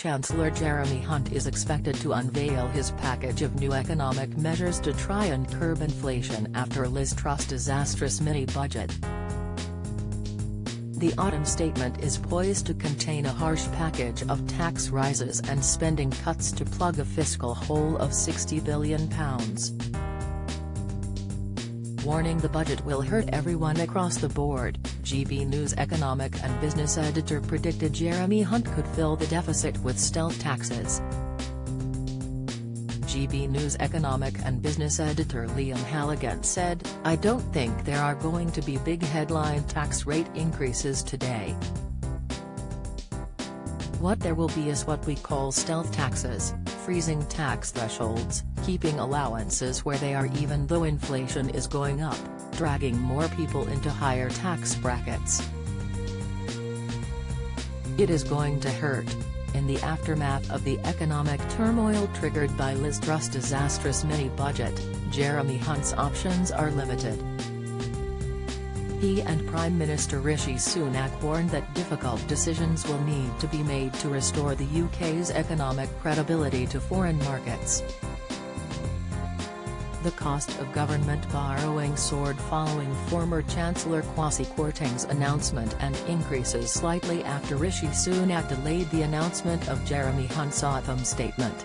Chancellor Jeremy Hunt is expected to unveil his package of new economic measures to try and curb inflation after Liz Truss' disastrous mini-budget. The autumn statement is poised to contain a harsh package of tax rises and spending cuts to plug a fiscal hole of £60 billion. Warning the budget will hurt everyone across the board, GB News economic and business editor predicted Jeremy Hunt could fill the deficit with stealth taxes. GB News economic and business editor Liam Halligan said, "I don't think there are going to be big headline tax rate increases today. What there will be is what we call stealth taxes, freezing tax thresholds, keeping allowances where they are even though inflation is going up, dragging more people into higher tax brackets. It is going to hurt." In the aftermath of the economic turmoil triggered by Liz Truss' disastrous mini-budget, Jeremy Hunt's options are limited. He and Prime Minister Rishi Sunak warned that difficult decisions will need to be made to restore the UK's economic credibility to foreign markets. The cost of government borrowing soared following former Chancellor Kwasi Kwarteng's announcement and increases slightly after Rishi Sunak delayed the announcement of Jeremy Hunt's autumn statement.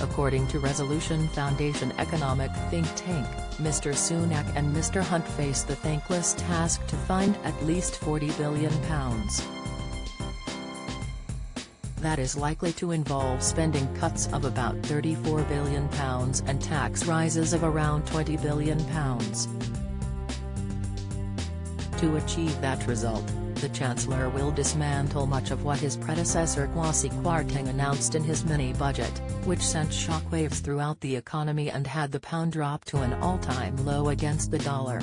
According to Resolution Foundation economic think tank, Mr Sunak and Mr Hunt face the thankless task to find at least £40 billion. That is likely to involve spending cuts of about £34 billion and tax rises of around £20 billion. To achieve that result, the Chancellor will dismantle much of what his predecessor Kwasi Kwarteng announced in his mini-budget, which sent shockwaves throughout the economy and had the pound drop to an all-time low against the dollar.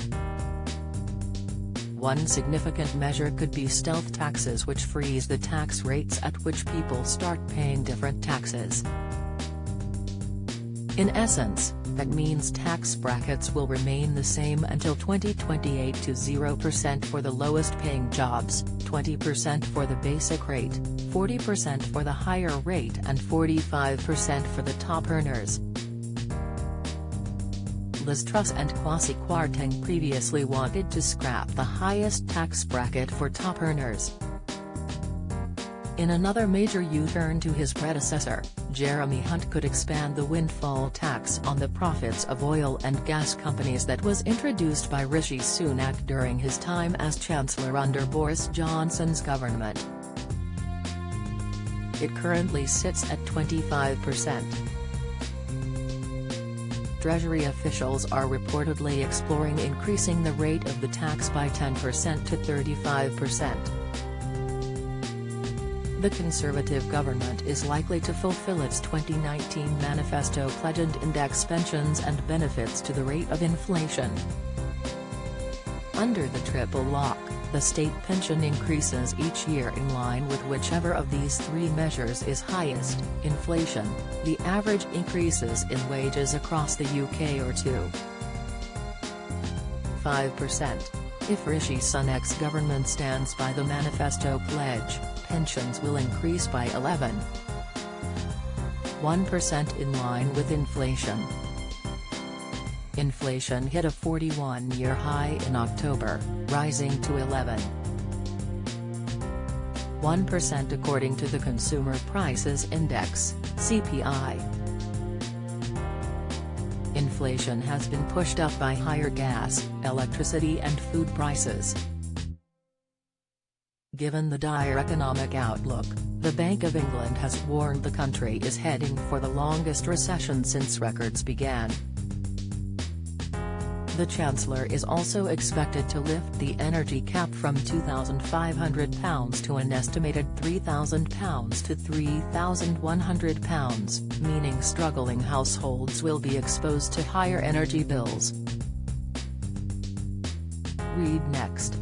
One significant measure could be stealth taxes, which freeze the tax rates at which people start paying different taxes. In essence, that means tax brackets will remain the same until 2028 to 0% for the lowest paying jobs, 20% for the basic rate, 40% for the higher rate and 45% for the top earners. Liz Truss and Kwasi Kwarteng previously wanted to scrap the highest tax bracket for top earners. In another major U-turn to his predecessor, Jeremy Hunt could expand the windfall tax on the profits of oil and gas companies that was introduced by Rishi Sunak during his time as Chancellor under Boris Johnson's government. It currently sits at 25%. Treasury officials are reportedly exploring increasing the rate of the tax by 10% to 35%. The Conservative government is likely to fulfill its 2019 manifesto pledge and index pensions and benefits to the rate of inflation. Under the triple lock, the state pension increases each year in line with whichever of these three measures is highest: inflation, the average increases in wages across the UK or 5%. If Rishi Sunak's government stands by the manifesto pledge, pensions will increase by 11.1% in line with inflation. Inflation hit a 41-year high in October, rising to 11.1% according to the Consumer Prices Index, CPI. Inflation has been pushed up by higher gas, electricity and food prices. Given the dire economic outlook, the Bank of England has warned the country is heading for the longest recession since records began. The Chancellor is also expected to lift the energy cap from £2,500 to an estimated £3,000 to £3,100, meaning struggling households will be exposed to higher energy bills. Read next.